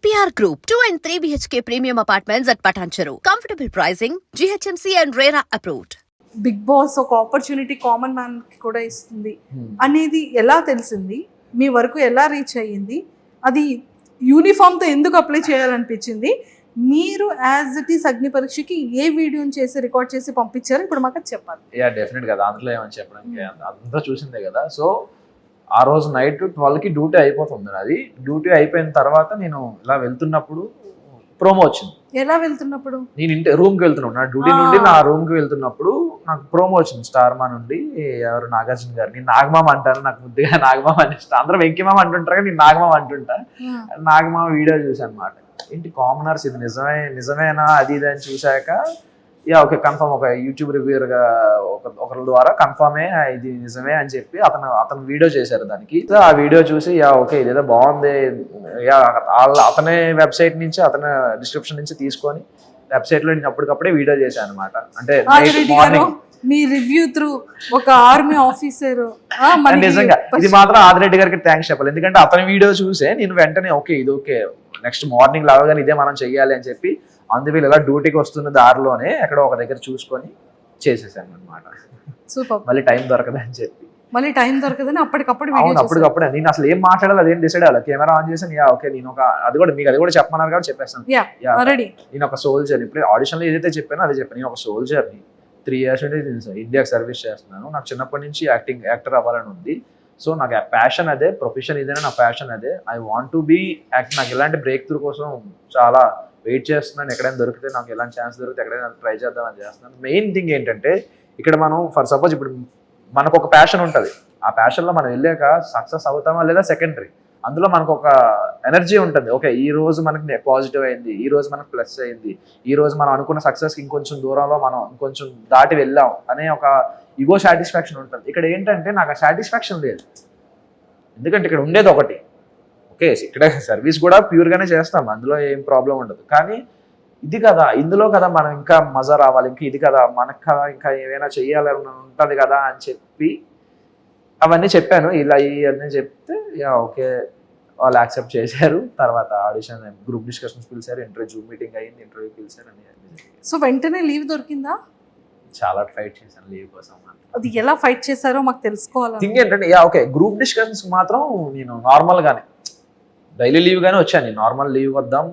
APR Group, 2 and 3 BHK premium apartments at Patancheru. Comfortable pricing, GHMC and RERA approved. Bigg Boss ఒక opportunity common man కి కూడా ఇస్తుంది అనేది ఎలా తెలిసింది, మీ వరకు ఎలా రీచ్ అయ్యింది, అది యూనిఫామ్ తో ఎందుకు అప్లై చేయాలనిపించింది, మీరు యాజ్ ఇట్ ఈస్ అగ్ని పరీక్షకి ఏ వీడియోని చేసి రికార్డ్ చేసి పంపించారు ఇప్పుడు మాకు చెప్పాలి. యా డెఫినెట్ గా దాంట్లో ఏమని చెప్పడానికి అంతా చూసిందే కదా. సో ఆ రోజు నైట్ 12కి డ్యూటీ అయిపోతుంది. అది డ్యూటీ అయిపోయిన తర్వాత నేను ఇలా వెళ్తున్నప్పుడు ప్రోమో వచ్చింది. ఎలా వెళ్తున్నప్పుడు? నేను రూమ్కి వెళ్తున్నాను, నా డ్యూటీ నుండి నా రూమ్కి వెళ్తున్నప్పుడు నాకు ప్రోమో వచ్చింది స్టార్ మా నుండి. ఎవరు నాగార్జున గారు, నేను నాగమామ అంటాను, నాకు ముద్దుగా నాగమామ అని ఇష్టం. అందరూ వెంకిమామ అంటుంటారు కానీ నేను నాగమామ అంటుంటా. నాగమామ వీడియో చూసాను అనమాట. ఏంటి కామనర్స్ ఇది నిజమేనా అది ఇది అని చూశాక యా ఓకే కన్ఫర్మ్, ఒక యూట్యూబ్ రివ్యూర్గా ఒకరి ద్వారా కన్ఫర్మే ఇది నిజమే అని చెప్పి అతను వీడియో చేశారు దానికి. ఆ వీడియో చూసి యా ఓకే ఇదేదో బాగుంది, యా అతనే వెబ్సైట్ నుంచి అతని డిస్క్రిప్షన్ నుంచి తీసుకొని వెబ్సైట్లో నేను అప్పటికప్పుడే వీడియో చేశాను అనమాట. అంటే మార్నింగ్ మీ రివ్యూ త్రూ ఒక ఆర్మీ ఆఫీసర్. నిజంగా ఇది మాత్రం ఆదిరెడ్డి గారికి థ్యాంక్స్ చెప్పాలి, ఎందుకంటే అతని వీడియో చూసే నేను వెంటనే ఓకే ఇది ఓకే నెక్స్ట్ మార్నింగ్ లాగానే ఇదే మనం చెయ్యాలి అని చెప్పి అందువల్ల ఇలా డ్యూటీకి వస్తున్న దారిలోనే ఎక్కడో ఒక దగ్గర చూసుకొని చేసేసాను అనమాట. సూపర్. మళ్ళీ టైం దొరకదని చెప్పి అప్పటికప్పుడు అప్పటికప్పుడే నేను అసలు ఏం మాట్లాడాలి అదేం డిసైడ్ అవ్వాలి. కెమెరా ఆన్ చేసాను, యా ఓకే నేను ఒక అది కూడా చెప్పమన్నారు కాబట్టి చెప్పేస్తాను. నేను ఒక సోల్జర్, ఇప్పుడు ఆడిషన్లో ఏదైతే చెప్పానో అదే చెప్పాను. నేను ఒక సోల్జర్ని 3 years నుండి నేను ఇండియాకి సర్వీస్ చేస్తున్నాను. నాకు చిన్నప్పటి నుంచి యాక్టర్ అవ్వాలని ఉంది. సో నాకు ప్యాషన్ అదే, ప్రొఫెషన్ ఇదేనా నా ప్యాషన్ అదే. I want to be act. నాకు ఎలాంటి బ్రేక్ త్రూ కోసం చాలా వెయిట్ చేస్తున్నాను. ఎక్కడైనా దొరికితే నాకు ఎలాంటి ఛాన్స్ దొరికితే ఎక్కడైనా ట్రై చేద్దామని చేస్తున్నాను. మెయిన్ థింగ్ ఏంటంటే ఇక్కడ మనం ఫర్ సపోజ్ ఇప్పుడు మనకు ఒక ప్యాషన్ ఉంటుంది, ఆ ప్యాషన్లో మనం వెళ్ళాక సక్సెస్ అవుతామా లేదా సెకండరీ. అందులో మనకు ఒక ఎనర్జీ ఉంటుంది. ఓకే ఈ రోజు మనకి పాజిటివ్ అయింది, ఈ రోజు మనకు ప్లస్ అయింది, ఈ రోజు మనం అనుకున్న సక్సెస్కి ఇంకొంచెం దూరంలో మనం ఇంకొంచెం దాటి వెళ్ళాం అనే ఒక ఈగో సాటిస్ఫాక్షన్ ఉంటుంది. ఇక్కడ ఏంటంటే నాకు ఆ సాటిస్ఫాక్షన్ లేదు, ఎందుకంటే ఇక్కడ ఉండేది ఒకటి. ఓకే ఇక్కడ సర్వీస్ కూడా ప్యూర్గానే చేస్తాం, అందులో ఏం ప్రాబ్లం ఉండదు. కానీ ఇది కదా, ఇందులో కదా మనం ఇంకా మజా రావాలి, ఇంకా ఇది కదా మనకు కదా ఇంకా ఏమైనా చెయ్యాలని ఉంటుంది కదా అని చెప్పి అవన్నీ చెప్పాను. ఇలా ఇవన్నీ చెప్తే యా ఓకే వాళ్ళు యాక్సెప్ట్ చేశారు. తర్వాత ఆడిషన్ గ్రూప్ డిస్కషన్స్ పిలిచారు, జూమ్ మీటింగ్ అయ్యింది, ఇంటర్వ్యూ పిలిచారు అని. సో వెంటనే లీవ్ దొరికిందా? చాలా ఫైట్ చేశాను లీవ్ కోసం. అది ఎలా ఫైట్ చేశారో మాకు తెలుసుకోవాలి. థింగ్ ఏంటంటే యా ఓకే గ్రూప్ డిస్కషన్స్ మాత్రం నేను నార్మల్గానే డైలీ లీవ్గానే వచ్చాను. నేను నార్మల్ లీవ్ వద్దాం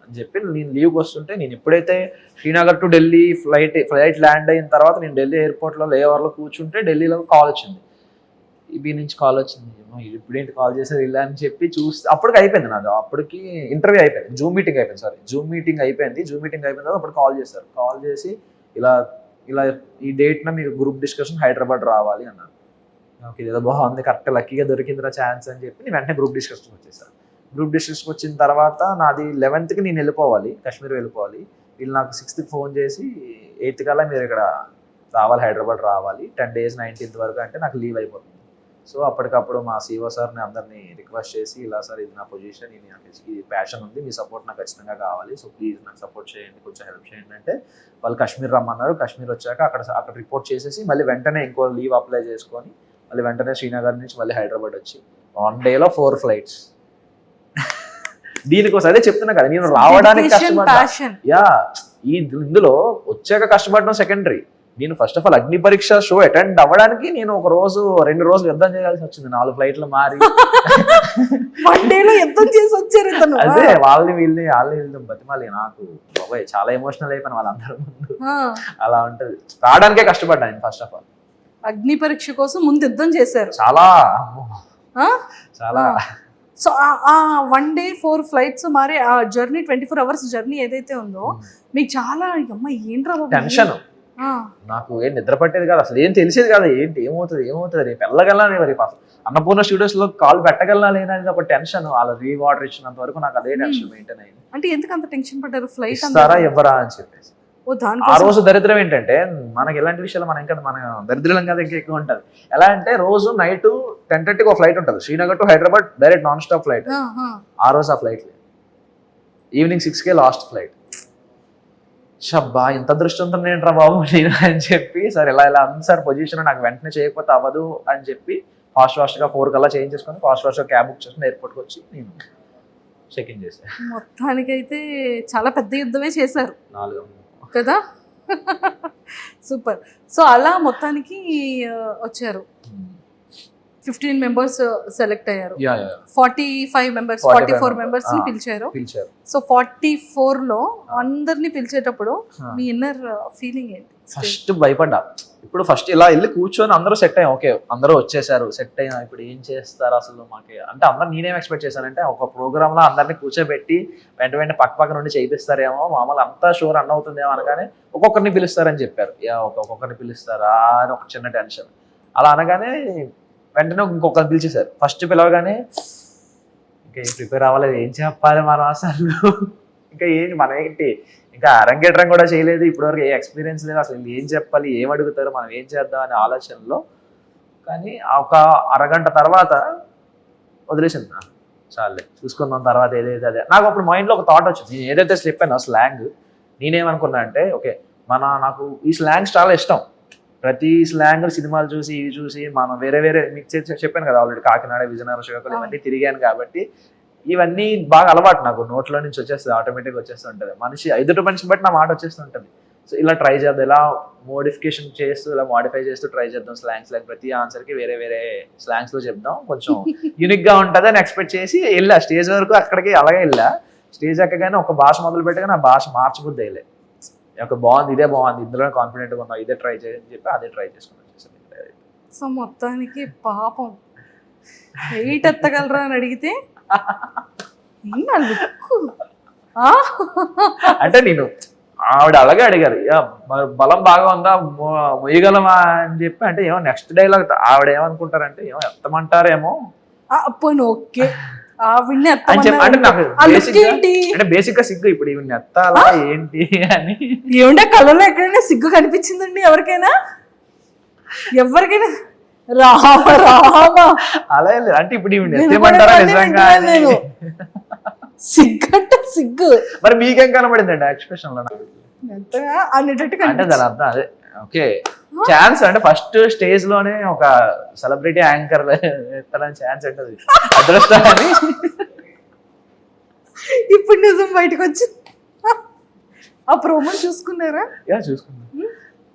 అని చెప్పి నేను లీవ్కి వస్తుంటే నేను ఎప్పుడైతే Srinagar to Delhi flight land అయిన తర్వాత నేను ఢిల్లీ ఎయిర్పోర్ట్లో లేఓవర్లో కూర్చుంటే ఢిల్లీలో కాల్ వచ్చింది, ఈబీ నుంచి కాల్ వచ్చింది. ఇప్పుడేంటి కాల్ చేసేది ఇలా అని చెప్పి చూస్తే అప్పటికి అయిపోయింది నాది. అప్పటికి ఇంటర్వ్యూ అయిపోయింది, జూమ్ మీటింగ్ అయిపోయింది. తర్వాత అప్పుడు కాల్ చేశారు. కాల్ చేసి ఇలా ఈ డేట్న మీరు గ్రూప్ డిస్కషన్ హైదరాబాద్ రావాలి అన్నారు. ఓకే ఏదో బాగుంది, కరెక్ట్ లక్కీగా దొరికిందిరా ఛాన్స్ అని చెప్పి నేను వెంటనే గ్రూప్ డిస్కషన్ వచ్చేసాను. గ్రూప్ డిస్కషన్ వచ్చిన తర్వాత నాది 11th నేను వెళ్ళిపోవాలి, కాశ్మీర్ వెళ్ళిపోవాలి. వీళ్ళు నాకు 6th ఫోన్ చేసి 8th కల్లా మీరు ఇక్కడ రావాలి, హైదరాబాద్ రావాలి, 10 days 19th వరకు అంటే నాకు లీవ్ అయిపోతుంది. సో అప్పటికప్పుడు మా CEO సార్ని అందరినీ రిక్వెస్ట్ చేసి ఇలా సార్ ఇది నా పొజిషన్, ఈ ప్యాషన్ ఉంది, మీ సపోర్ట్ నాకు ఖచ్చితంగా కావాలి, సో ప్లీజ్ నాకు సపోర్ట్ చేయండి, కొంచెం హెల్ప్ చేయండి అంటే వాళ్ళు కాశ్మీర్ రమ్మన్నారు. కాశ్మీర్ వచ్చాక అక్కడ రిపోర్ట్ చేసేసి మళ్ళీ వెంటనే ఇంకో లీవ్ అప్లై చేసుకొని మళ్ళీ వెంటనే శ్రీనగర్ నుంచి మళ్ళీ హైదరాబాద్ వచ్చి 1 dayలో 4 flights. దీనికోసం అదే చెప్తున్నా కదా, నేను రావడానికి కష్టపడ్డా. యా ఇందులో వచ్చాక కష్టపడడం సెకండరీ. నేను ఫస్ట్ ఆఫ్ ఆల్ అగ్ని పరీక్ష షో అటెండ్ అవ్వడానికి నేను 2 రోజులు యుద్ధం చేయాల్సి వచ్చింది, 4 flights మారి. అదే వాళ్ళని వెళ్తాం బతిమాలి. నాకు బాబాయ్ చాలా ఎమోషనల్ అయిపోయిన వాళ్ళందరూ ముందు. అలా ఉంటది, రావడానికే కష్టపడ్డా నేను ఫస్ట్ ఆఫ్ ఆల్. అగ్ని పరీక్ష కోసం ముందు యుద్ధం చేశారు చాలా. సో ఆ 1 day 4 flights మరి ఆ జర్నీ 24 hours జర్నీ ఏదైతే ఉందో మీకు చాలా అమ్మ ఏంట్రా టెన్షన్. నాకు ఏం నిద్ర పట్టేది కాదు, అసలు ఏం తెలిసేది కాదు, ఏమవుతుంది రేపు వెళ్ళగలనా, రేపు అన్నపూర్ణ స్టూడియోస్ లో కాల్ పెట్టగలనా లేనా అనేది ఒక టెన్షన్. వాళ్ళ రీవార్డర్ ఇచ్చినంత వరకు నాకు అదే టెన్షన్ మెయింటైన్ అయింది. అంటే ఎందుకు అంత టెన్షన్ పడ్డారు? ఫ్లైట్ ఇస్తారా ఇవ్వరా అని చెప్పేసి. ఆ రోజు దరిద్రం ఏంటంటే మనకి ఎలాంటి విషయాలు మన దరిద్రం కదా ఇంకా ఎక్కువ ఉంటుంది. ఎలా అంటే రోజు నైట్ 10:30కి ఒక ఫ్లైట్ ఉంటుంది Srinagar to Hyderabad direct non stop flight. ఆ రోజు ఆ ఫ్లైట్ ఈవినింగ్ 6కే లాస్ట్ ఫ్లైట్. షబ్బా ఇంత అదృష్టంతో ఏంట్రా బాబు నేను అని చెప్పి సార్ ఇలా అంది సార్ పొజిషన్ నాకు వెంటనే చేయకపోతే అవ్వదు అని చెప్పి ఫాస్ట్గా 4 కల్లా చేంజ్ చేసుకొని ఫాస్ట్గా క్యాబ్ బుక్ చేసుకుని ఎయిర్పోర్ట్కి వచ్చి నేను సెకండ్ చేశారు. మొత్తానికైతే చాలా పెద్ద యుద్ధమే చేశారు 4 కదా. సూపర్. సో అలా మొత్తానికి వచ్చారు. 15 మెంబర్స్ సెలెక్ట్ అయ్యారు. 45 మెంబర్స్ 44 మెంబర్స్ ని పిలిచారు. సో 44 లో అందరిని పిలిచేటప్పుడు మీ ఇన్నర్ ఫీలింగ్ ఏంటి? ఫస్ట్ భయపడ్డా. ఇప్పుడు ఫస్ట్ ఇలా వెళ్ళి కూర్చొని అందరూ సెట్ అయ్యాం, ఓకే అందరూ వచ్చేసారు, సెట్ అయ్యాం, ఇప్పుడు ఏం చేస్తారు అసలు మాకే అంటే అందరు. నేనేం ఎక్స్పెక్ట్ చేశానంటే ఒక ప్రోగ్రామ్ లో అందరినీ కూర్చోబెట్టి వెంట పక్క నుండి చేయిస్తారేమో, మామూలు అంతా షోర్ రన్ అవుతుందేమో అనగానే ఒక్కొక్కరిని పిలుస్తారని చెప్పారు. ఒక్కొక్కరిని పిలుస్తారా అని ఒక చిన్న టెన్షన్. అలా అనగానే వెంటనే ఇంకొకరిని పిలిచేశారు. ఫస్ట్ పిలవగానే ఇంకా ఏం ప్రిపేర్ అవ్వలేదు, ఏం చెప్పాలి మనం అసలు, ఇంకా ఏంటి మనం ఏంటి, ఇంకా అరంగేట్రం కూడా చేయలేదు, ఇప్పటివరకు ఏ ఎక్స్పీరియన్స్ లేదు, అసలు ఏం చెప్పాలి, ఏం అడుగుతారు, మనం ఏం చేద్దాం అనే ఆలోచనలో. కానీ ఒక అరగంట తర్వాత వదిలేసింది, చాలే చూసుకుందాం తర్వాత ఏదైతే అదే. నాకు అప్పుడు మైండ్లో ఒక థాట్ వచ్చింది, నేను ఏదైతే స్లిప్ అయినా స్లాంగ్, నేనేమనుకున్నా అంటే ఓకే నాకు ఈ స్లాంగ్స్ చాలా ఇష్టం. ప్రతి స్లాంగ్ సినిమాలు చూసి ఇవి చూసి మనం వేరే మీకు చెప్పాను కదా ఆల్రెడీ, కాకినాడ, విజయనగరం, శ్రీకాకుళం ఇవన్నీ తిరిగాను కాబట్టి ఇవన్నీ బాగా అలవాటు నాకు. నోట్లో నుంచి వచ్చేస్తుంది, ఆటోమేటిక్గా వచ్చేస్తుంటుంది. ఎదుటి మనిషిని బట్టి నా మాట వచ్చేస్తుంటుంది. సో ఇలా ట్రై చేద్దాం, ఇలా మోడిఫికేషన్ చేస్తూ ఇలా మోడిఫై చేస్తూ ట్రై చేద్దాం స్లాంగ్స్. లైక్ ప్రతి ఆన్సర్కి వేరే స్లాంగ్స్లో చెప్దాం, కొంచెం యూనిక్గా ఉంటుంది అని ఎక్స్పెక్ట్ చేసి వెళ్ళా. స్టేజ్ వరకు అక్కడికి అలాగే వెళ్ళా. స్టేజ్ ఎక్కగానే ఒక భాష మొదలు పెట్టగానే ఆ భాష మార్చబుద్ది వెళ్ళే. ఒక బాగుంది, ఇదే బాగుంది, ఇందులో కాన్ఫిడెంట్గా ఉన్నాం, ఇదే ట్రై చేయని చెప్పి అదే ట్రై చేసుకుని వచ్చేసాను. సో మొత్తానికి పాపం వెయిట్ ఎత్తగలరా అని అడిగితే అంటే నేను ఆవిడ అలాగే అడిగారు, బలం బాగా ఉందా, మొయ్యగలమా అని చెప్పి. అంటే ఏమో నెక్స్ట్ డైలాగ్ ఆవిడ ఏమనుకుంటారంటే ఏమో ఎత్తమంటారేమో ఓకే ఆవిడ్ని అంటే నాకు బేసిక్ గా సిగ్గు, ఇప్పుడు ఈవిడ్ని ఎత్తాలా ఏంటి అని. ఏమంటే కళ్ళలో ఎక్కడైనా సిగ్గు కనిపించిందండి ఎవరికైనా? రామ అలా లేదు. అంటే ఇప్పుడు ఈవిడ్ని ఎత్తేమంటారా నిజంగా? సిగ్గు మరి మీకేం కనబడిందండి ఎక్స్ప్రెషన్ లో? అనేటట్టు అంటే దాని అర్థం అదే, ఓకే ఛాన్స్ అంటే ఫస్ట్ స్టేజ్ లోనే ఒక సెలబ్రిటీ యాంకర్ ఎత్తడానికి ఛాన్స్ ఉంటుంది, అదృష్టం అని. ఇప్పుడు నిజం బయటకు వచ్చింది. ఆ ప్రోమో చూసుకున్నారా? చూసుకున్నా.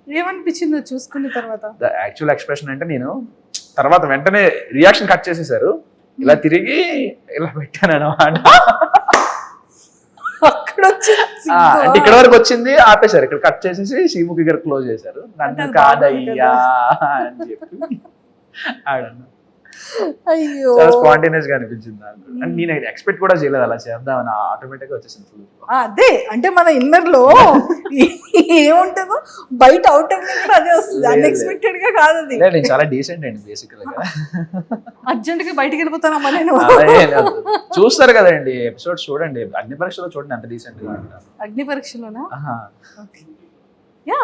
ఏమనిపించిందో చూసుకున్న తర్వాత? యాక్చువల్ ఎక్స్ప్రెషన్ అంటే నేను తర్వాత వెంటనే రియాక్షన్ కట్ చేసేసారు, ఇలా తిరిగి ఇలా పెట్టాను అన్నమాట. అంటే ఇక్కడ వరకు వచ్చింది ఆపేశారు, ఇక్కడ కట్ చేసేసి శ్రీముఖి గారు క్లోజ్ చేశారు. నన్ను కాదయ్యా అని చెప్పి ఆడన్నా. అయ్యో చాలా స్పాంటేనియస్ గా అనిపించింది నాకు. అంటే నేను ఎక్స్పెక్ట్ కూడా చేయలేదు అలా చేద్దామని, ఆటోమేటిక్ గా వచ్చేసింది. అదే అంటే మన ఇన్నర్ లో ఏముంటుందో బయట అవుటర్ కూడా అదే వస్తుంది, అన్ఎక్స్పెక్టెడ్ గా కాదు అది. నేను చాలా డీసెంట్ అండి బేసికల్ గా. అర్జెంట్ గా బయటికి వెళ్ళిపోతానమ్మా నేను. చూస్తారు కదండి ఎపిసోడ్స్, చూడండి అగ్ని పరీక్షలో చూడండి అంత డీసెంట్ గా ఉంటారు. అగ్ని పరీక్షలోనా? యా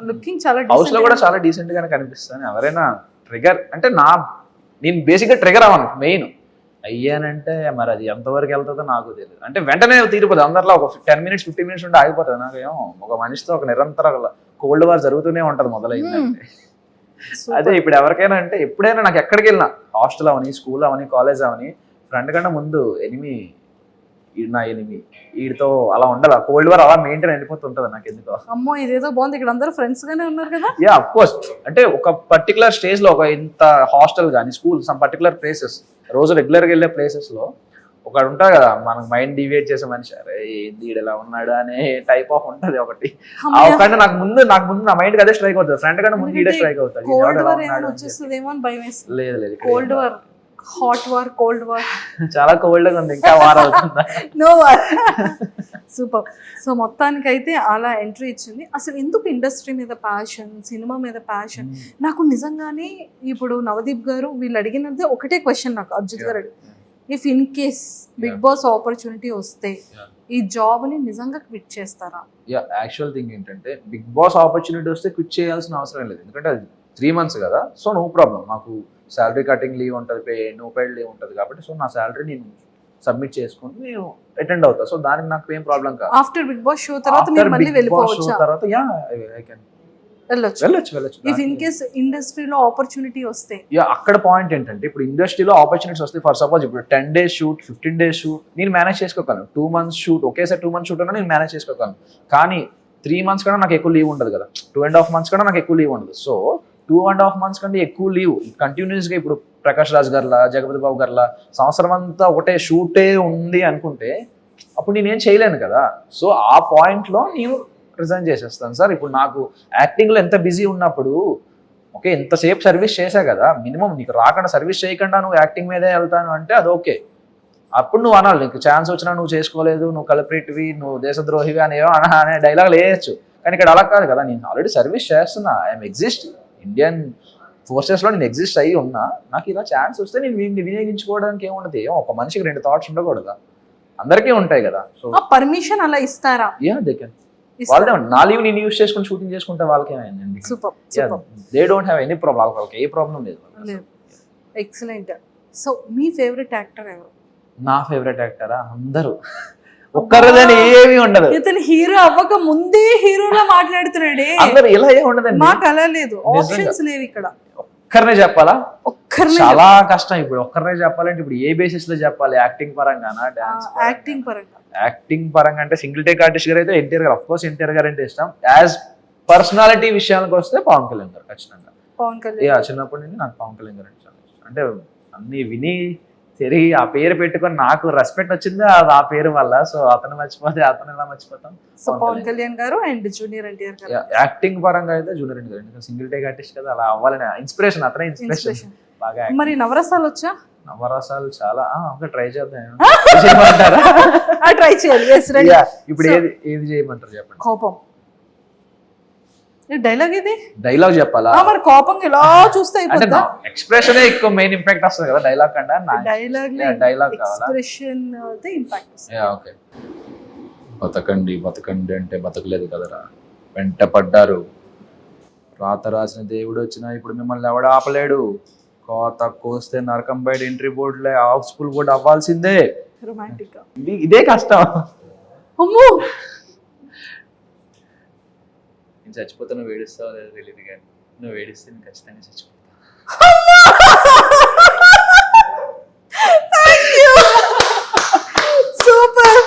లుకింగ్ చాలా హౌస్ లో కూడా చాలా డీసెంట్ గానే కనిపిస్తాను. ఎవరైనా ట్రిగర్ అంటే నేను బేసిక్ గా ట్రిగర్ అవ్వను, మెయిన్ అయ్యానంటే మరి అది ఎంతవరకు వెళ్తుందో నాకు తెలియదు. అంటే వెంటనే తీరిపోతుంది, అందరిలో ఒక 10 minutes 15 minutes ఉంటే ఆగిపోతుంది. నాకు ఏమో ఒక మనిషితో ఒక నిరంతర కోల్డ్ వార్ జరుగుతూనే ఉంటది మొదలైందంటే. అదే ఇప్పుడు ఎవరికైనా అంటే ఎప్పుడైనా నాకు ఎక్కడికి వెళ్ళినా, హాస్టల్ అవని, స్కూల్ అవని, కాలేజ్ అవని, ఫ్రెండ్ కంటే ముందు నా ఎనిమి వీడితో అలా ఉండాలి. కోల్డ్ వార్ అలా మెయింటైన్ అయిపోతుంటది నాకు ఎందుకో. అమ్మో ఇదేదో బాగుంది, ఇక్కడ అందరూ ఫ్రెండ్స్ గానే ఉన్నారు కదా. Yeah of course. అంటే ఒక పర్టికులర్ స్టేజ్ లో ఒక ఇంత హాస్టల్ కానీ స్కూల్ సమ్ పర్టికులర్ ప్లేసెస్, రోజు రెగ్యులర్ గా వెళ్ళే ప్లేసెస్ లో ఒకటి ఉంటారు కదా మనకు మైండ్ డివేట్ చేసే మనిషి, అరే ఏంది ఇలా ఉన్నాడు అనే టైప్ ఆఫ్ ఉంటది ఒకటి. ఆ ఒకటి నాకు ముందు నా మైండ్ అదే స్ట్రైక్ అవుతుంది, ఫ్రెండ్ కంటే ముందు ఈడే స్ట్రైక్ అవుతుంది. లేదు cold war, hot war, cold war చాలా కోల్డ్ గా ఉంది, ఇంకా వార్ అవుతుందా? No war. సూపర్. సో మొత్తానికి అయితే అలా ఎంట్రీ ఇచ్చింది. అసలు ఎందుకు ఇండస్ట్రీ మీద ప్యాషన్, సినిమా మీద ప్యాషన్? నాకు నిజంగానే ఇప్పుడు నవదీప్ గారు వీళ్ళు అడిగినది ఒకటే క్వశ్చన్ నాకు, Arjit garu if in case Bigg Boss opportunity వస్తే ఈ జాబ్ ని నిజంగా క్విట్ చేస్తారా? యాక్చువల్ థింగ్ ఏంటంటే బిగ్ బాస్ ఆపర్చునిటీ వస్తే క్విట్ చేయాల్సిన అవసరం లేదు, ఎందుకంటే అది 3 months కదా. సో నో ప్రాబ్లం, మాకు శాలరీ కటింగ్ లీవ్ ఉంటుంది, నో పెయిడ్ లీవ్ ఉంటుంది కాబట్టి. సో నా శాలరీ నేను సబ్మిట్ చేసుకుని నేను అటెండ్ అవుతా. సో దానికి నాకు ఏం ప్రాబ్లం కాదు. ఆఫ్టర్ బిగ్ బాస్ షో తర్వాత మీరు మళ్ళీ వెళ్ళిపోవచ్చా? తర్వాత వెళ్ళొచ్చు. వెళ్ళొచ్చు ఇఫ్ ఇన్ కేస్ ఇండస్ట్రీలో ఆపర్చునిటీ వస్తే అక్కడ పాయింట్ ఏంటంటే ఇప్పుడు ఇండస్ట్రీలో ఆపర్చునిటీస్ వస్తాయి. ఫర్ సపోజ్ ఇప్పుడు 10 days షూట్, 15 days షూట్ నేను మేనేజ్ చేసుకోగలను. 2 months షూట్, ఒకేసారి 2 months షూట్ అన్నా నేను మేనేజ్ చేసుకోగలను. కానీ 3 months కన్నా నాకు ఎక్కువ లీవ్ ఉండదు కదా, 2.5 months కన్నా నాకు ఎక్కువ లీవ్ ఉండదు. సో 2.5 months కంటే ఎక్కువ లీవ్ కంటిన్యూస్గా ఇప్పుడు ప్రకాష్ రాజ్ గారిలా, జగపతి బాబు గారిలా సంవత్సరం అంతా ఒకటే షూటే ఉంది అనుకుంటే అప్పుడు నేనేం చేయలేను కదా. సో ఆ పాయింట్లో నేను రిజైన్ చేసేస్తాను సార్. ఇప్పుడు నాకు యాక్టింగ్లో ఎంత బిజీ ఉన్నప్పుడు ఓకే ఎంతసేపు సర్వీస్ చేశా కదా, మినిమం నీకు రాకుండా సర్వీస్ చేయకుండా నువ్వు యాక్టింగ్ మీదే వెళ్తాను అంటే అది ఓకే. అప్పుడు నువ్వు అనాలి, నీకు ఛాన్స్ వచ్చినా నువ్వు చేసుకోలేదు, నువ్వు కల్ప్రిట్వి, నువ్వు దేశద్రోహివి అనే డైలాగులు వేయచ్చు. కానీ ఇక్కడ అలా కాదు కదా, నేను ఆల్రెడీ సర్వీస్ చేస్తున్నా, ఐఎమ్ ఎగ్జిస్ట్ ఇండియన్ ఫోర్సెస్లో నేను ఎగ్జిస్ట్ అయ్యి ఉన్నా. నాకు ఇలా ఛాన్స్ వస్తే నేను వినియోగించుకోవడానికి ఏముండదు. ఒక మనిషికి 2 thoughts ఉండకూడదా, అందరికీ ఉంటాయి కదా. సో పర్మిషన్ అలా ఇస్తారా? They can. వాళ్ళదే నా లీవ్ నేను యూస్ చేసుకుని షూటింగ్ చేసుకుంటే వాళ్ళకి ఏమైందండి, they don't have any problem, వాళ్ళకి ఏ ప్రాబ్లం లేదు. ఎక్సలెంట్. సో మీ ఫేవరెట్ యాక్టర్ ఎవరు? నా ఫేవరెట్ యాక్టరా అందరూ, ఒక్కరిదని ఏమీ ఉండదు. ఇతను హీరో అవ్వక ముందే హీరోలా మాట్లాడుతున్నాడే. అందరు ఇలా ఏమి ఉండదండి, మాకు అలా లేదు, ఆప్షన్స్ లేవు ఇక్కడ. ఒక్కరినే చెప్పాలా? చాలా కష్టం. ఇప్పుడు ఒక్కరినే చెప్పాలంటే ఇప్పుడు ఏ బేసిస్ లో చెప్పాలి? యాక్టింగ్ పరంగానా, డాన్స్? యాక్టింగ్ పరంగా. యాక్టింగ్ పరంగా అంటే సింగిల్ టేక్ ఆర్టిస్ట్ గారు అయితే ఎన్టీఆర్ గారు, అఫ్ కోర్స్ ఎన్టీఆర్ గారు అంటే ఇష్టం. యాజ్ పర్సనాలిటీ విషయానికి వస్తే పవన్ కళ్యాణ్ గారు ఖచ్చితంగా. పవన్ కళ్యాణ్ చిన్నప్పటి నుంచి నాకు పవన్ కళ్యాణ్ గారు అంటే ఇష్టం. అంటే అన్ని విని తిరిగి ఆ పేరు పెట్టుకొని నాకు రెస్పెక్ట్ వచ్చింది ఆ పేరు వల్ల. సో అతను మర్చిపోతే అతను ఎలా మర్చిపోతాం. సో పవన్ కళ్యాణ్ గారు అండ్ జూనియర్ ఎన్టీఆర్ గారు. యాక్టింగ్ పరంగా అయితే జూనియర్ ఎన్టీఆర్ గారు, సింగిల్ టేక్ ఆర్టిస్ట్ కదా, అలా అవ్వాలని ఇన్స్పిరేషన్, అతనే ఇన్స్పిరేషన్ బాగా. మరి నవరసాలు వచ్చా? నవరసాలు చాలా ట్రై చేద్దాం. ట్రై చేయాలి. ఇప్పుడు ఏది చేయమంటారు చెప్పండి? కోపం డైలాగ్, ఇది డైలాగ్ చెప్పాలా? మరి కోపం ఇలా చూస్తే అయిపోతుందా? ఎక్స్ప్రెషన్ ఎక్కువ మెయిన్ ఇంపాక్ట్ వస్తుంది కదా డైలాగ్ కన్నా. Dialogue expression impact. ఓకే. బతకండి బతకండి అంటే బతకలేదు కదరా, వెంట పడ్డారు, రాత రాసిన దేవుడు వచ్చినా ఇప్పుడు మిమ్మల్ని ఎవడ ఆపలేడు, కోత కోస్తే నరకం బయట ఎంట్రీ బోర్డులే హౌస్ఫుల్ కూడా అవ్వాల్సిందే. రొమాంటిక్. ఇదే కష్టం. అమ్మో, నేను చచ్చిపోతే నువ్వు ఏడుస్తావో లేదో తెలియదు కానీ నువ్వు ఏడిస్తే నేను ఖచ్చితంగా చచ్చిపోతా. సూపర్.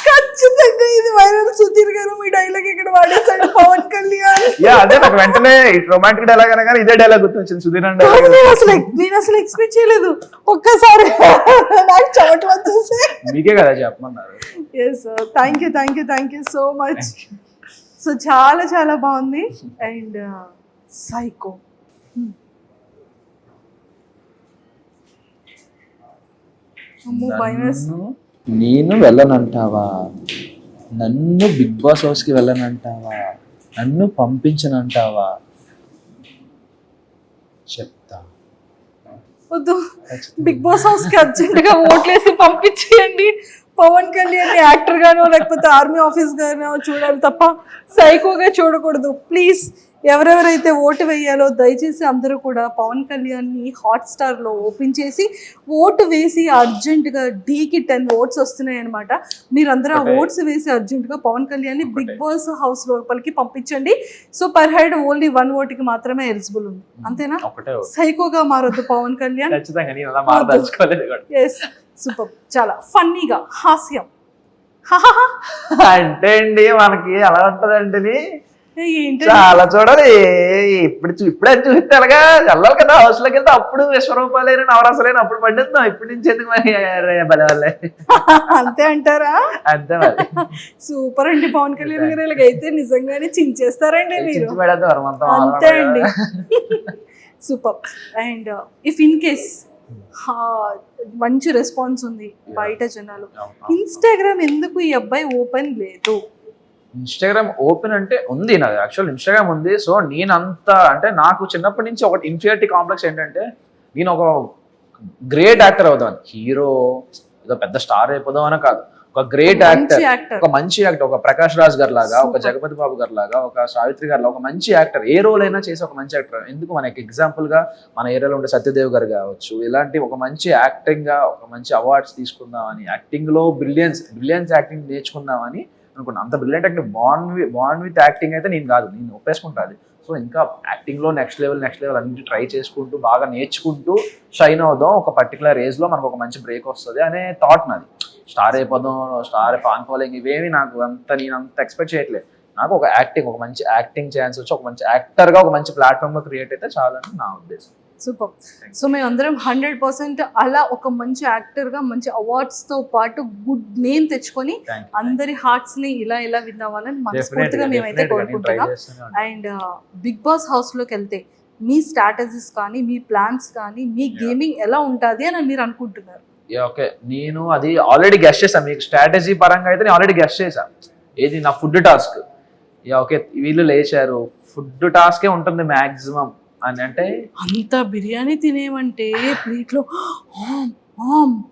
ఖచ్చితంగా ఇది వైరల్. సుధీర్ గారు మీ డైలాగ్ ఇక్కడ వాడేసాడు పవన్ కళ్యాణ్. అదే నాకు వెంటనే రొమాంటిక్ డైలాగ్ అనగానే ఇదే డైలాగ్ గుర్తొచ్చింది, సుధీర్ అంటే. నేను అసలు ఎక్స్పెక్ట్ చేయలేదు. ఒక్కసారి నాకు చెమటలు వచ్చేసి. మీకే కదా చెప్పమన్నారు. Thank you so much. So చాలా చాలా బాగుంది. అండ్ సైకో, నేను వెళ్ళనంటావా, నన్ను బిగ్ బాస్ హౌస్కి వెళ్ళనంటావా, నన్ను పంపించనంటావా, చెప్తా. వద్దు, బిగ్ బాస్ హౌస్ కి అర్జెంట్ గా ఓట్లేసి పంపించేయండి. పవన్ కళ్యాణ్ యాక్టర్ గానో లేకపోతే ఆర్మీ ఆఫీస్ గానో చూడాలి తప్ప సైకోగా చూడకూడదు. ప్లీజ్, ఎవరెవరైతే ఓటు వేయాలో దయచేసి అందరూ కూడా పవన్ కళ్యాణ్ని హాట్స్టార్ లో ఓపెన్ చేసి ఓటు వేసి అర్జెంటుగా డీకి 10 votes వస్తున్నాయి అనమాట. మీరందరూ ఆ ఓట్స్ వేసి అర్జెంటుగా పవన్ కళ్యాణ్ని బిగ్ బాస్ హౌస్ లోపలికి పంపించండి. So per head only 1 vote కి మాత్రమే ఎలిజిబుల్ ఉంది, అంతేనా? సైకోగా మారొద్దు పవన్ కళ్యాణ్. సూపర్. చాలా ఫన్నీగా, హాస్యం అంటే అండి మనకి అలా ఉంటదండి. చాలా చూడాలి. ఇప్పుడే చూస్తారుగా, వెళ్ళాలి కదా హౌస్ లోకి వెళ్తే అప్పుడు విశ్వరూపాలైన నవరసలైన అప్పుడు పండిద్దాం. ఇప్పటి నుంచి ఎందుకు మరి బలవాళ్ళే. అంతే అంటారా? అంతే మరి. సూపర్ అండి పవన్ కళ్యాణ్ గారు. ఇలాగైతే నిజంగానే చించేస్తారండి మీరు. అంతే అండి. Super. And if in case మంచి రెస్పాన్స్ ఉంది బయట జనాలు, ఇన్స్టాగ్రామ్ ఎందుకు ఈ అబ్బాయి ఓపెన్ లేదు? ఇన్స్టాగ్రామ్ ఓపెన్ అంటే ఉంది నాది, యాక్చువల్ ఇన్స్టాగ్రామ్ ఉంది. సో నేనంత అంటే నాకు చిన్నప్పటి నుంచి ఒకటి ఇన్ఫీరియారిటీ కాంప్లెక్స్ ఏంటంటే నేను ఒక గ్రేట్ యాక్టర్ అవుతాను, హీరో ఏదో పెద్ద స్టార్ అయిపోదాం అని కాదు, ఒక గ్రేట్ యాక్టర్, ఒక మంచి యాక్టర్, ఒక ప్రకాష్ రాజ్ గారు లాగా, ఒక జగపతి బాబు గారు లాగా, ఒక సావిత్రి గారు లాగా ఒక మంచి యాక్టర్, ఏ రోల్ అయినా చేసి ఒక మంచి యాక్టర్. ఎందుకు మనకి ఎగ్జాంపుల్ గా మన ఏరియాలో ఉండే సత్యదేవ్ గారు కావచ్చు, ఇలాంటి ఒక మంచి యాక్టింగ్ గా ఒక మంచి అవార్డ్స్ తీసుకుందామని, యాక్టింగ్ లో బ్రిలియన్స్ యాక్టింగ్ నేర్చుకుందామని అనుకున్నాను. అంత brilliant acting born with acting అయితే నేను కాదు, నేను ఒప్పేసుకుంటా అది. సో ఇంకా యాక్టింగ్లో నెక్స్ట్ లెవెల్ అన్ని ట్రై చేసుకుంటూ బాగా నేర్చుకుంటూ షైన్ అవుదాం, ఒక పర్టికులర్ ఏజ్లో మనకు ఒక మంచి బ్రేక్ వస్తుంది అనే థాట్ నాది. స్టార్ అయిపోదాం, స్టార్ ఫాన్ ఫాలోయింగ్ ఇవేమి నేను అంత ఎక్స్పెక్ట్ చేయట్లేదు. నాకు ఒక మంచి యాక్టింగ్ ఛాన్స్ వచ్చి ఒక మంచి యాక్టర్గా ఒక మంచి ప్లాట్ఫామ్గా క్రియేట్ అయితే చాలని నా ఉద్దేశం. సూపర్. సో మేము అందరం 100% అలా ఒక మంచి యాక్టర్గా మంచి అవార్డ్స్తో పాటు గుడ్ నేమ్ తెచ్చుకొని అందరి హార్ట్స్ని ఇలా విన్ అవ్వాలని మనస్ఫూర్తిగా మేమైతే కోరుకుంటున్నాం. అండ్ బిగ్ బాస్ హౌస్లోకి వెళ్తే మీ స్ట్రాటజీస్ కానీ, మీ ప్లాన్స్ కానీ, మీ గేమింగ్ ఎలా ఉంటుంది అని మీరు అనుకుంటున్నారు? ఓకే, నేను అది ఆల్రెడీ గెస్ట్ చేశాను. మీకు స్ట్రాటజీ పరంగా అయితే నేను ఆల్రెడీ గెస్ట్ చేశాను. ఏది నా ఫుడ్ టాస్క్. ఓకే, వీళ్ళు లేచారు, ఫుడ్ టాస్కే ఉంటుంది మ్యాక్సిమం అని అంటే అంత బిర్యానీ తినేమంటే ప్లేట్లో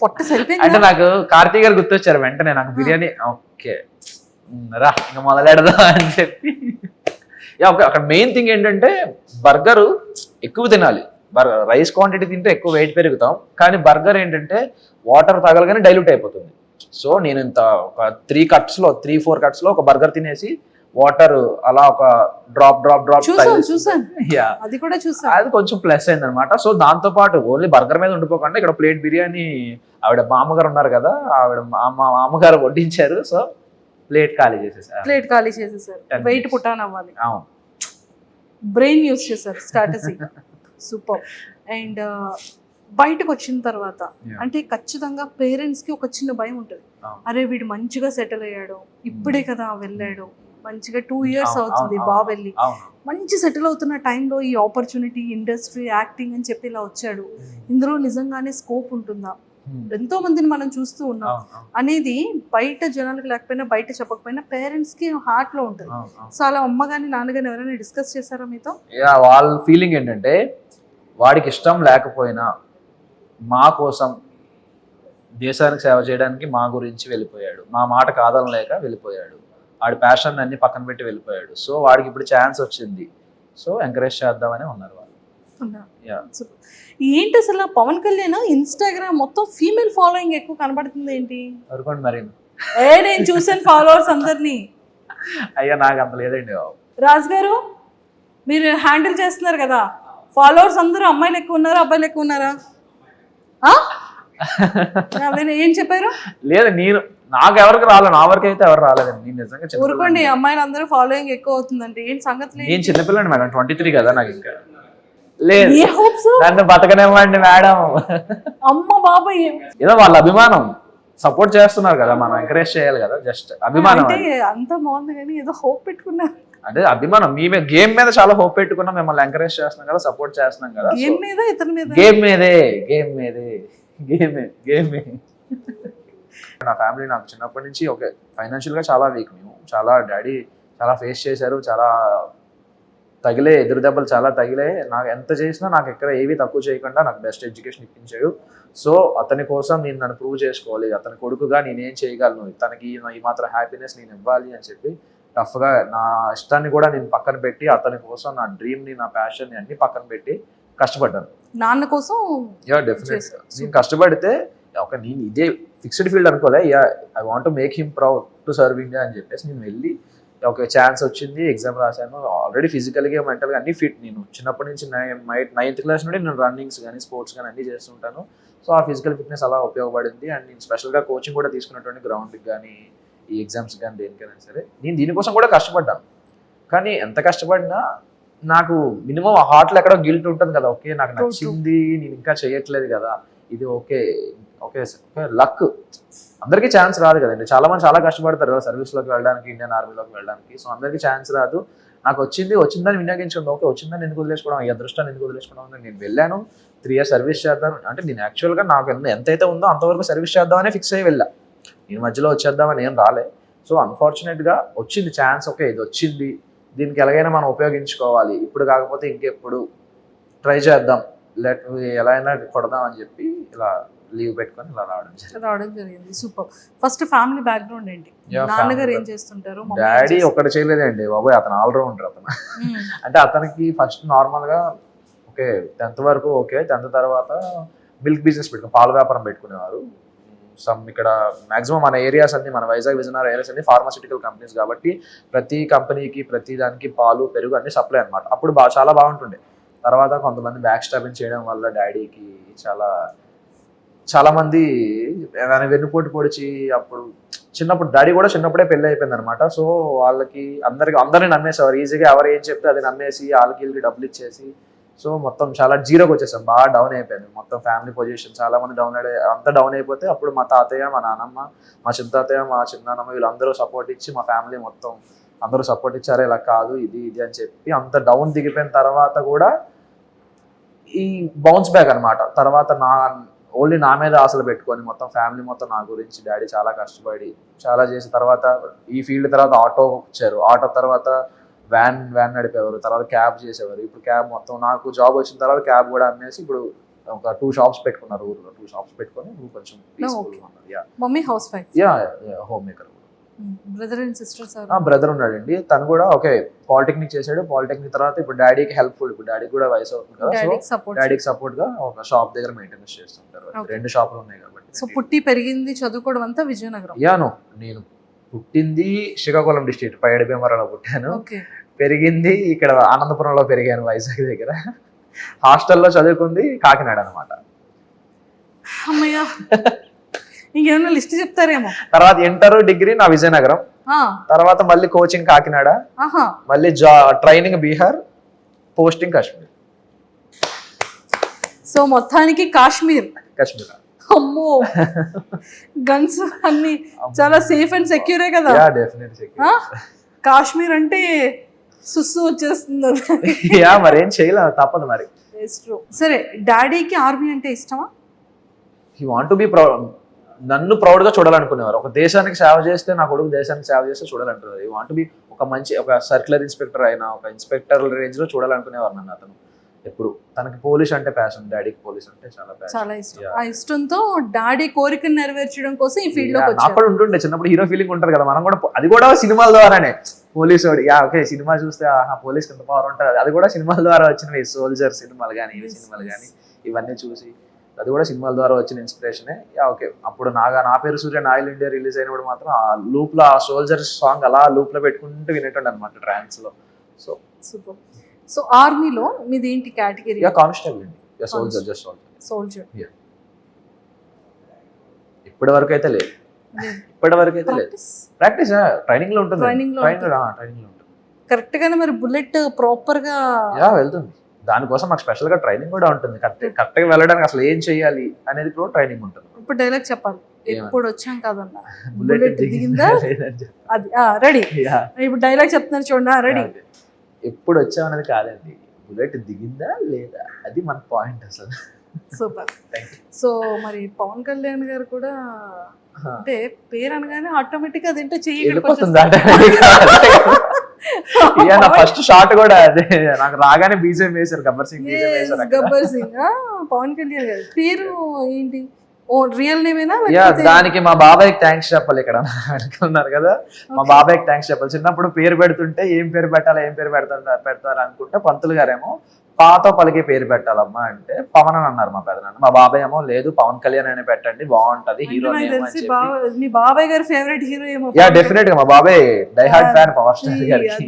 పొట్ట సరిపోయింది. అంటే నాకు కార్తీక్ గారు గుర్తొచ్చారు వెంటనే నాకు బిర్యానీ. ఓకే రా ఇంకా మొదలెడదాం అని చెప్పి. ఓకే, అక్కడ మెయిన్ థింగ్ ఏంటంటే బర్గరు ఎక్కువ తినాలి. రైస్ క్వాంటిటీ తింటే ఎక్కువ వెయిట్ పెరుగుతాం, కానీ బర్గర్ ఏంటంటే వాటర్ తగలగానే డైల్యూట్ అయిపోతుంది. సో నేను ఇంత ఒక 3-4 కట్స్లో ఒక బర్గర్ తినేసి వాటర్ అలా ఒక డ్రాప్ చూసాను. అది కూడా చూసాను. అది కొంచెం ప్లస్ అయింది అనమాట. సో దాంతో పాటు ఓన్లీ బర్గర్ మీద ఉండిపోకుండా ఇక్కడ ప్లేట్ బిర్యానీ ఆవిడ మామగారు ఉన్నారు కదా, ఆవిడ మామగారు వడ్డించారు. సో ప్లేట్ ఖాళీ చేసేసారు. వెయిట్ పుట్టాన్ అవ్వాలి. బ్రెయిన్ యూస్ చేశారు స్ట్రాటజీ. సూపర్. అండ్ బయటకు వచ్చిన తర్వాత అంటే ఖచ్చితంగా పేరెంట్స్ కి ఒక చిన్న భయం ఉంటుంది. అరే వీడు మంచిగా సెటిల్ అయ్యాడు, ఇప్పుడే కదా వెళ్ళాడు, మంచిగా 2 years అవుతుంది బాబు వెళ్ళి, మంచి సెటిల్ అవుతున్న టైంలో ఈ ఆపర్చునిటీ, ఇండస్ట్రీ, యాక్టింగ్ అని చెప్పి ఇలా వచ్చాడు, ఇందులో నిజంగానే స్కోప్ ఉంటుందా, ఎంతో మందిని మనం చూస్తూ ఉన్నాం అనేది బయట జనాలకు లేకపోయినా, బయట చెప్పకపోయినా పేరెంట్స్ కి హార్ట్ లో ఉంటుంది. సో అలా అమ్మ గాని నాన్న గాని ఎవరైనా డిస్కస్ చేశారా మీతో? వాళ్ళ ఫీలింగ్ ఏంటంటే వాడికి ఇష్టం లేకపోయినా మా కోసం దేశానికి సేవ చేయడానికి మా గురించి వెళ్ళిపోయాడు, మా మాట కాదనలేక వెళ్ళిపోయాడు, వాడి ప్యాషన్ అన్ని పక్కన పెట్టి వెళ్ళిపోయాడు. సో వాడికి ఇప్పుడు ఛాన్స్ వచ్చింది, సో ఎంకరేజ్ చేద్దామని ఉన్నారు వాళ్ళు. ఏంటి అసలు పవన్ కళ్యాణ్ ఇన్స్టాగ్రామ్ మొత్తం ఫీమేల్ ఫాలోయింగ్ ఎక్కువ కనబడుతుంది ఏంటి? అనుకోండి మరి. నేను చూసాను ఫాలోవర్స్ అందరినీ. అయ్యా నాకు అంత లేదండి. రాజు గారు మీరు హ్యాండిల్ చేస్తున్నారు కదా, ఫాలోవర్స్ అందరూ అమ్మాయిలు ఎక్కువ ఉన్నారా అబ్బాయిలు ఎక్కువ ఉన్నారా? ఏం చెప్పారు? లేదు, నాకు ఎవరికి రాలేదు, నా వరకు అయితే ఎవరు రాలేదండి. నేను నిజంగా ఊరుకోండి, అమ్మాయిలు అందరూ ఫాలోయింగ్ ఎక్కువ అవుతుందంటే ఏంటి సంగతి? నేను చిన్నపిల్లండి మేడం, 23 కదా నాకు. ఇంకా లేదు, నన్ను బతకనివ్వండి మేడం. అమ్మ బాబాయ్, ఏదో వాళ్ళ అభిమానం, సపోర్ట్ చేస్తున్నారు కదా, మనం ఎంకరేజ్ చేయాలి కదా. జస్ట్ అభిమానం. అంత బాగుంది కానీ ఏదో హోప్ పెట్టుకున్నారు. అంటే అభిమానం, మేమే గేమ్ మీద చాలా హోప్ పెట్టుకున్నాం, మిమ్మల్ని ఎంకరేజ్ చేస్తున్నాం కదా, సపోర్ట్ చేస్తున్నాం కదా. గేమ్ మీద ఇతని మీద గేమ్ నా ఫ్యామిలీ నాకు చిన్నప్పటి నుంచి ఓకే ఫైనాన్షియల్గా చాలా వీక్. మేము చాలా డాడీ చాలా ఫేస్ చేశారు, చాలా తగిలే, ఎదురు దెబ్బలు చాలా తగిలే. నాకు ఎంత చేసినా నాకు ఎక్కడ ఏవి తక్కువ చేయకుండా నాకు బెస్ట్ ఎడ్యుకేషన్ ఇప్పించాడు. సో అతని కోసం నేను నన్ను ప్రూవ్ చేసుకోవాలి, అతని కొడుకుగా నేనేం చేయగలను, తనకి ఈ మాత్రం హ్యాపీనెస్ నేను ఇవ్వాలి అని చెప్పి టఫ్గా నా ఇష్టాన్ని కూడా నేను పక్కన పెట్టి అతని కోసం నా డ్రీమ్ని, నా ప్యాషన్ని అన్ని పక్కన పెట్టి కష్టపడ్డాను. నాన్న కోసం డెఫినెట్గా నేను కష్టపడితే ఒక నేను ఇదే ఫిక్స్డ్ ఫీల్డ్ అనుకోలే, I want to make him proud to serve India అని చెప్పేసి నేను వెళ్ళి ఒక ఛాన్స్ వచ్చింది, ఎగ్జామ్ రాశాను. ఆల్రెడీ ఫిజికల్గా మెంటల్గా అన్ని ఫిట్. నేను చిన్నప్పటి నుంచి 9th క్లాస్ నుండి నేను రన్నింగ్స్ కానీ స్పోర్ట్స్ కానీ అన్నీ చేస్తుంటాను. సో ఆ ఫిజికల్ ఫిట్నెస్ అలా ఉపయోగపడింది. అండ్ నేను స్పెషల్గా కోచింగ్ కూడా తీసుకున్నటువంటి గ్రౌండ్కి కానీ ఈ ఎగ్జామ్స్ కానీ దేనికైనా సరే నేను దీనికోసం కూడా కష్టపడ్డాను. కానీ ఎంత కష్టపడినా నాకు మినిమం ఆ హార్ట్లో ఎక్కడో గిల్ట్ ఉంటుంది కదా, ఓకే నాకు నచ్చింది నేను ఇంకా చేయట్లేదు కదా, ఇది ఓకే లక్. అందరికీ ఛాన్స్ రాదు కదండి, చాలా మంది చాలా కష్టపడతారు కదా సర్వీస్లోకి వెళ్ళడానికి, ఇండియన్ ఆర్మీలోకి వెళ్ళడానికి. సో అందరికీ ఛాన్స్ రాదు. నాకు వచ్చిందని వినియోగించుకుంది, ఓకే వచ్చిందని ఎందుకు వదిలేసుకోవడం, ఈ అదృష్టాన్ని ఎందుకు వదిలేసుకోవడం. నేను వెళ్ళాను, 3 years సర్వీస్ చేద్దాం అంటే నేను యాక్చువల్గా నాకు ఎంతైతే ఉందో అంతవరకు సర్వీస్ చేద్దామనే ఫిక్స్ అయ్యి వెళ్ళా. నేను మధ్యలో వచ్చేద్దామని ఏం రాలే. సో అన్ఫార్చునేట్గా వచ్చింది ఛాన్స్, ఓకే ఇది వచ్చింది, దీనికి ఎలాగైనా మనం ఉపయోగించుకోవాలి, ఇప్పుడు కాకపోతే ఇంకెప్పుడు ట్రై చేద్దాం, ఎలా అయినా కొడదాం అని చెప్పి ఇలా లీవ్ పెట్టుకొని ఇలా రావడం జరిగింది. సూపర్. ఫస్ట్ ఫ్యామిలీ బ్యాక్గ్రౌండ్ ఏంటి? నాన్నగారు ఏం చేస్తుంటారు? డాడీ ఒకటి చేయలేదండి బాబోయ్, అతను ఆల్రౌండర్ అతను. అంటే అతనికి ఫస్ట్ నార్మల్గా ఓకే 10th వరకు ఓకే, 10th తర్వాత మిల్క్ బిజినెస్ పెట్టుకుని పాల వ్యాపారం పెట్టుకునేవారు. సమ్ ఇక్కడ మాక్సిమం మన ఏరియాస్ అన్ని మన వైజాగ్ విజయనగరం ఏరియాస్ అన్ని ఫార్మాస్యూటికల్ కంపెనీస్ కాబట్టి ప్రతి కంపెనీకి ప్రతి దానికి పాలు పెరుగు అన్ని సప్లై అనమాట. అప్పుడు చాలా బాగుంటుండే. తర్వాత కొంతమంది బ్యాక్ స్టాబింగ్ చేయడం వల్ల డాడీకి చాలా మంది వెన్నుపోటు పొడిచి, అప్పుడు చిన్నప్పుడు డాడీ కూడా చిన్నప్పుడే పెళ్లి అయిపోయింది అనమాట. సో వాళ్ళకి అందరిని నమ్మేసేవారు ఈజీగా, ఎవరు ఏం చెప్తే అది నమ్మేసి వీళ్ళకి డబ్బులు ఇచ్చేసి, సో మొత్తం చాలా జీరోకి వచ్చేసాం, బాగా డౌన్ అయిపోయింది మొత్తం ఫ్యామిలీ పొజిషన్. చాలా మంది డౌన్ అయిపోతే అప్పుడు మా తాతయ్య, మా నాన్నమ్మ, మా చిన్న తాతయ్య, మా చిన్నమ్మ వీళ్ళందరూ సపోర్ట్ ఇచ్చి, మా ఫ్యామిలీ మొత్తం అందరూ సపోర్ట్ ఇచ్చారు, ఇలా కాదు ఇది అని చెప్పి అంత డౌన్ దిగిపోయిన తర్వాత కూడా ఈ బౌన్స్ బ్యాక్ అనమాట. తర్వాత ఓన్లీ నా మీద ఆశలు పెట్టుకొని మొత్తం ఫ్యామిలీ మొత్తం నా గురించి డాడీ చాలా కష్టపడి చాలా చేసిన తర్వాత ఈ ఫీల్డ్ తర్వాత ఆటో వచ్చారు. ఆటో తర్వాత వ్యాన్ నడిపేవారు, తర్వాత క్యాబ్ చేసేవారు. ఇప్పుడు క్యాబ్ మొత్తం నాకు జాబ్ వచ్చిన తర్వాత క్యాబ్ కూడా అమ్మేసి ఇప్పుడు ఒక 2 షాప్స్ పెట్టుకున్నారు ఊర్లో. 2 షాప్స్ పెట్టుకొని కొంచెం పీస్ఫుల్గా ఉన్నారు. Mummy house wife, home maker. Brother and sisters? Brother ఉన్నాడండి, తను కూడా ఓకే పాలిటెక్నిక్ చేశాడు. పాలిటెక్నిక్ తర్వాత ఇప్పుడు డాడీకి హెల్ప్ఫుల్, ఇప్పుడు డాడీకి కూడా వయసు అవుతుంది కదా, సో డాడీకి సపోర్ట్ గా ఒక షాప్ దగ్గర మెయింటెనెన్స్ చేస్తుంటారు. 2 షాపులు ఉన్నాయి కాబట్టి. సో పుట్టి పెరిగింది చదువుకోవడం అంతా విజయనగరం? నేను పుట్టింది శ్రీకాకుళం డిస్ట్రిక్ట్ పైడి భీమవరంలో పుట్టాను. పెరిగింది ఇక్కడ ఆనందపురంలో పెరిగాను, వైజాగ్ దగ్గర. హాస్టల్లో చదువుకుంది కాకినాడ అనమాట. అమ్మయ్యా, ఇంకేమన్నా లిస్ట్ చెప్తారేమో. తర్వాత ఇంటర్ డిగ్రీ నా విజయనగరం, తర్వాత మళ్ళీ కోచింగ్ కాకినాడ, మళ్ళీ training Bihar, posting Kashmir. So మొత్తానికి కాశ్మీర్. అమ్మో, గన్స్ అన్ని చాలా సేఫ్ అండ్ సెక్యూరే కదా? కాశ్మీర్ అంటే సుస్సు వచ్చేస్తుంది. మరేం చేయలేదు, తప్పదు మరి. సరే, డాడీకి ఆర్మీ అంటే ఇష్టమా? He want to be proud, నన్ను ప్రౌడ్ గా చూడాలనుకునేవారు. ఒక దేశానికి సేవ చేస్తే, నా కొడుకు దేశానికి సేవ చేస్తే చూడాలంటున్నారు. హీ వాంట్ టు బి ఒక సర్క్యులర్ ఇన్స్పెక్టర్ అయినా, ఒక ఇన్స్పెక్టర్ రేంజ్ లో చూడాలనుకునేవారు నన్ను. అతను ఎప్పుడు తనకి పోలీస్ అంటే ప్యాషన్, డాడీకి పోలీస్ అంటే చాలా ఇష్టం. ఆ ఇష్టంతో డాడీ కోరికను నెరవేర్చడం కోసం ఈ ఫీల్డ్ లో నాకు కూడా ఉంటుండే చిన్నప్పుడు. హీరో ఫీలింగ్ ఉంటారు కదా మనం కూడా, అది కూడా సినిమాల ద్వారానే. పోలీసు వాడు ఓకే సినిమా చూస్తే పోలీస్ ఎంత పవర్ ఉంటుంది, అది కూడా సినిమాల ద్వారా వచ్చినవి. సోల్జర్ సినిమాలు కానీ, ఇవి సినిమాలు కానీ ఇవన్నీ చూసి, అది కూడా సినిమాల ద్వారా వచ్చిన ఇన్స్పిరేషనే. ఓకే, అప్పుడు నా పేరు సూర్య, నా ఇల్లు ఇండియా రిలీజ్ అయినప్పుడు మాత్రం ఆ లూప్ లో, ఆ సోల్జర్ సాంగ్ అలా లూప్ లో పెట్టుకుంటూ వినేటండి అనమాట ట్రాన్స్ లో. So super. సో ఆర్మీలో మీది ఏంటి కేటగిరీ? కానిస్టేబుల్ అండి. Soldier, just soldier. ఇప్పటి వరకు అయితే లేదు. ప్రాక్టీస్ ట్రైనింగ్ లో ఉంటుంది. కరెక్ట్ గానే మరి బుల్లెట్ ప్రాపర్ గా వెళ్తుంది. దానికోసం మాకు స్పెషల్ గా ట్రైనింగ్ కూడా ఉంటుంది. కరెక్ట్ గా వెళ్ళడానికి అసలు ఏం చేయాలి అనేది కూడా ట్రైనింగ్ ఉంటుంది. ఇప్పుడు డైలాగ్ చెప్పాలి. ఎప్పుడు వచ్చాం కదన్నా, బుల్లెట్ దిగిందా? అది రెడీ. ఇప్పుడు డైలాగ్ చెప్తున్నారు చూడండి, రెడీ. ఎప్పుడు వచ్చాం అనేది కాదండి, బుల్లెట్ దిగిందా లేదా, అది మన పాయింట్ అసలు. సూపర్. సో మరి పవన్ కళ్యాణ్ గారు కూడా అంటే పేరు అనగానే ఆటోమేటిక్ అది ఏంటో ఫస్ట్ షాట్ కూడా అదే. నాకు రాగానే బీజేపీ వేశారు, గబ్బర్ సింగ్. పవన్ కళ్యాణ్ గారు పేరు ఏంటి? రియల్ నేమేనా? దానికి మా బాబాయ్కి థ్యాంక్స్ చెప్పాలి. ఇక్కడ అనుకున్నారు కదా, మా బాబాయ్కి థ్యాంక్స్ చెప్పాలి. చిన్నప్పుడు పేరు పెడుతుంటే ఏం పేరు పెట్టాలి, ఏం పేరు పెడతారు అనుకుంటే పంతులు గారేమో పాతో పలికే పేరు పెట్టాలమ్మా అంటే పవన్ అని అన్నారు మా పెదనాన్న. మా బాబాయ్ ఏమో లేదు పవన్ కళ్యాణ్ అని పెట్టండి బాగుంటది హీరో. మీ బాబాయ్ గారి ఫేవరెట్ హీరో ఏమో? డెఫినెట్ గా మా బాబాయ్ die hard fan power star గారికి.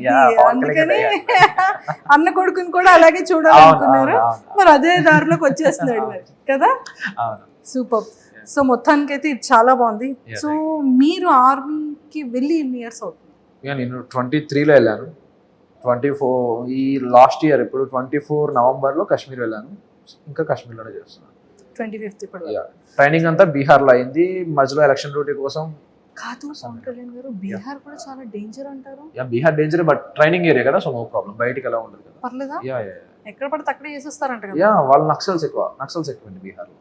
అన్న కొడుకుని కూడా అలాగే చూడాలనుకున్నారు, మరి అదే దారిలోకి వచ్చేస్తున్నాడు కదా. సూపర్. సో మొత్తానికైతే ఇది చాలా బాగుంది. సో మీరు ఆర్మీకి వెళ్ళి ఎన్ని ఇయర్స్ అవుతుంది? నేను 23లో వెళ్ళాను. 24 ఈ లాస్ట్ ఇయర్, ఇప్పుడు 24 నవంబర్లో కాశ్మీర్ వెళ్ళాను. ఇంకా కాశ్మీర్లోనే చేస్తున్నాను. 25 ఇప్పుడు ట్రైనింగ్ అంతా బీహార్లో అయింది. మధ్యలో ఎలక్షన్ డ్యూటీ కోసం కాదు. పవన్ కళ్యాణ్ గారు బీహార్ కూడా చాలా డేంజర్ అంటారు. Bihar danger, but training area కదా, సో నో ప్రాబ్లం. బయటికి ఎలా ఉండదు కదా, పర్లేదా? ఎక్కడ పడితే అక్కడే చేసేస్తారంట కదా. వాళ్ళు నక్సల్స్ ఎక్కువండి బీహార్లో.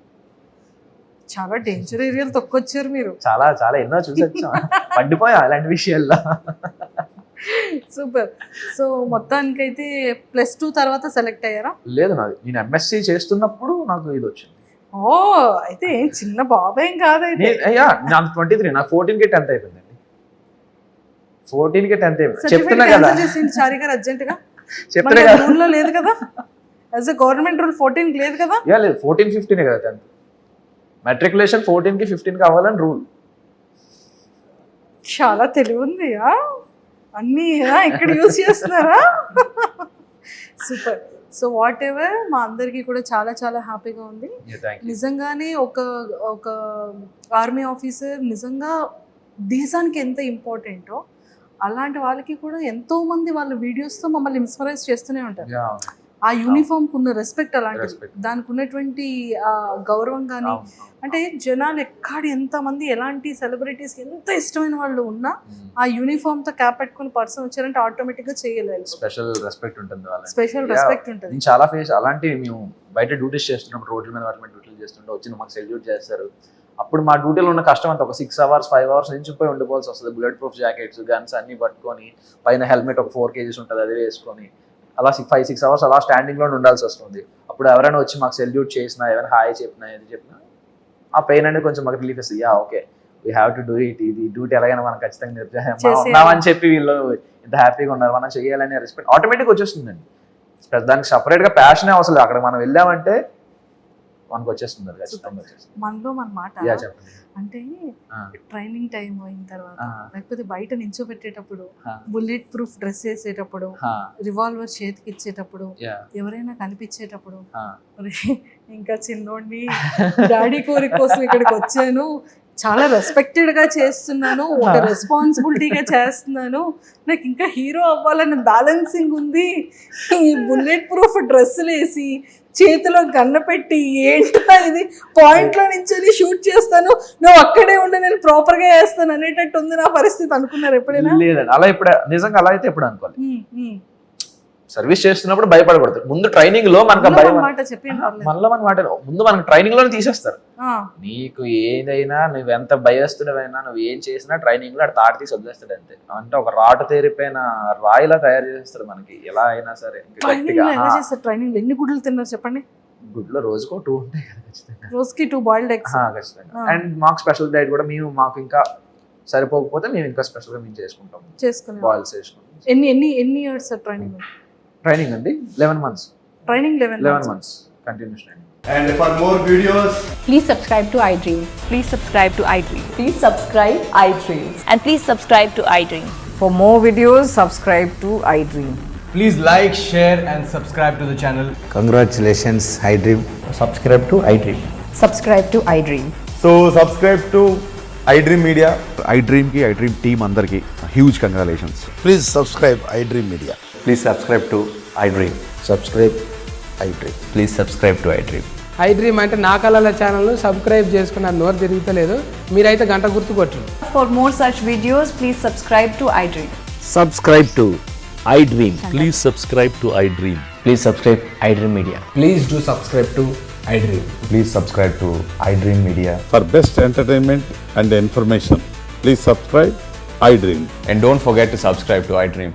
చాలా డేంజర్ ఏరియాలు తొక్కొచ్చారు మీరు. చాలా చాలా ఎన్నో చూసొచ్చా, పడిపోయా అలాంటి విషయాల్లో. సూపర్. సో మొత్తానికైతే +2 తర్వాత సెలెక్ట్ అయ్యారా? లేదు, నేను ఎంఎస్సీ చేస్తున్నప్పుడు నాకు ఇది వచ్చింది. ఓ, అయితే చిన్న బాబాయ్ ఏం కాదైతే. నాకు 23, నాకు 14కి 10th అయిపోయిందండి. 14కి 10th అయిపోయింది. చెప్తున్నా కదా చారి గారు అర్జెంట్ గా. చెప్తున్నా కదా, రూల్ లో లేదు కదా, యాజ్ ఎ గవర్నమెంట్ రూల్ 14కి లేదు కదా. లేదు, 14, 15 కదా 10th. మెట్రికులేషన్ 14కి 15కి అవ్వాలని రూల్. చాలా తెలివి ఉంది అన్నీ ఇక్కడ యూజ్ చేస్తున్నారా? సూపర్. సో వాట్ ఎవర్, మా అందరికీ కూడా చాలా చాలా హ్యాపీగా ఉంది. నిజంగానే ఒక ఆర్మీ ఆఫీసర్ నిజంగా దేశానికి ఎంత ఇంపార్టెంటో అలాంటి వాళ్ళకి కూడా ఎంతో మంది వాళ్ళ వీడియోస్తో మమ్మల్ని ఇన్స్పైరైజ్ చేస్తూనే ఉంటారు. ఆ యూనిఫామ్కి ఉన్న రెస్పెక్ట్ అలాంటిది, దానికి ఉన్నటువంటి గౌరవం కానీ, అంటే జనాలు ఎంతమంది ఎలాంటి సెలబ్రిటీస్ ఎంత ఇష్టమైన వాళ్ళు ఉన్నా ఆ యూనిఫామ్ తో క్యాప్ పెట్టుకుని పర్సన్ వచ్చారంటే ఆటోమేటిక్ గా చేయలేదు. స్పెషల్ రెస్పెక్ట్ ఉంటుంది వాళ్ళకి. స్పెషల్ రెస్పెక్ట్ ఉంటుంది. చాలా ఫేస్ అలాంటివి మేము బయట డ్యూటీస్ చేస్తున్నప్పుడు, రోడ్ల మీద వాటి డ్యూటీలు చేస్తుంటే వచ్చి మాకు సెల్యూట్ చేస్తారు. అప్పుడు మా డ్యూటీలో ఉన్న కష్టం అంతా ఒక 6 hours 5 hours నించిపోయి ఉండిపోవాల్సి వస్తుంది. బుల్లెట్ ప్రూఫ్ జాకెట్స్, గన్స్ అన్ని పట్టుకొని, పైన హెల్మెట్ ఒక 4 kgs ఉంటుంది అది వేసుకొని, అలా 5-6 hours అలా స్టాండింగ్లో ఉండాల్సి వస్తుంది. అప్పుడు ఎవరైనా వచ్చి మాకు సెల్యూట్ చేసినా, ఎవరైనా హాయ్ చెప్పినా, ఏది చెప్పినా ఆ పెయిన్ అనేది కొంచెం మాకు రిలీఫ్ ఇస్తుంది. Okay, we have to do it, ఇది డ్యూటీ ఎలాగైనా మనం ఖచ్చితంగా ఉన్నామని చెప్పి వీళ్ళు ఇంత హ్యాపీగా ఉన్నారు, మనం చేయాలనే రెస్పెక్ట్ ఆటోమేటిక్ వచ్చేస్తుందండి. దానికి సపరేట్గా ప్యాషనే అవసరం లేదు. అక్కడ మనం వెళ్ళామంటే మనకు వచ్చేస్తుంది, ఖచ్చితంగా వచ్చేస్తుంది. మనలో మన మాట అంటే ట్రైనింగ్ టైం అయిన తర్వాత, లేకపోతే బయట నించోబెట్టేటప్పుడు, బుల్లెట్ ప్రూఫ్ డ్రెస్ వేసేటప్పుడు, రివాల్వర్ చేతికి ఇచ్చేటప్పుడు, ఎవరైనా కనిపించేటప్పుడు, ఇంకా చిన్నోడిని డాడీ కోరిక కోసం ఇక్కడికి వచ్చాను, చాలా రెస్పెక్టెడ్ గా చేస్తున్నాను, ఒక రెస్పాన్సిబిలిటీగా చేస్తున్నాను, నాకు ఇంకా హీరో అవ్వాలని బ్యాలెన్సింగ్ ఉంది, ఈ బుల్లెట్ ప్రూఫ్ డ్రెస్సులు వేసి చేతిలో గన్న పెట్టి ఏంటో ఇది పాయింట్ లో నుంచి షూట్ చేస్తాను, నువ్వు అక్కడే ఉండి నేను ప్రాపర్ గా వేస్తాను అనేటట్టు ఉంది నా పరిస్థితి. అనుకున్నారు ఎప్పుడైనా? లేదండి, అలా ఇప్పుడు నిజంగా అలా అయితే ఎప్పుడు అనుకోవాలి. సర్వీస్ చేస్తున్నప్పుడు భయపడకూడదు. ముందు ట్రైనింగ్ లో మనకు మనలో మన మాట ముందు మనకు ట్రైనింగ్ లోనే తీసేస్తారు. నీకు ఏదైనా, నువ్వు ఎంత భయస్తుడవైనా, నువ్వు ఏం చేసినా ట్రైనింగ్ లో తాటి తీసి వదిలేస్తాడు అంతే. అంటే ఒక రాటు తేరిపోయిన రాయిలా తయారు చేస్తాడు మనకి ఎలా అయినా సరే. ట్రైనింగ్ ఎన్ని గుడ్లు తిన్నారు చెప్పండి? గుడ్లో రోజుకో 2 ఉంటాయి కదా ఖచ్చితంగా. రోజుకి 2 బాయిల్డ్ ఎగ్స్ ఖచ్చితంగా. అండ్ మాకు స్పెషల్ డైట్ కూడా మాకు ఇంకా సరిపోకపోతే మేము ఇంకా స్పెషల్ గా మేము చేసుకుంటాం. బాయిల్స్ చేసుకుంటాం. ఎన్ని ఇయర్స్ ట్రైనింగ్? ట్రైనింగ్ అండి 11 months. Training 11 months continuous training. And for more videos, please subscribe to iDream. Please subscribe to iDream. Please subscribe iDream. And please subscribe to iDream. For more videos, subscribe to iDream. please like, share and subscribe to the channel. Congratulations, iDream. Subscribe to iDream. Subscribe to iDream. So subscribe to iDream Media. iDream ki iDream team andarki huge congratulations. Please subscribe iDream Media. Please subscribe to iDream. Subscribe iDream. Please subscribe to iDream. iDream అంటే నా కళల channel subscribe చేసుకున్న నోరు తిరుగుతలేదు, మీరైతే గంట గుర్తు కొట్టండి. For more such videos, please subscribe to iDream. Subscribe to iDream. Please subscribe to iDream. Please subscribe iDream Media. Please do subscribe to iDream. Please subscribe to iDream Media. For best entertainment and information, please subscribe iDream. And don't forget to subscribe to iDream.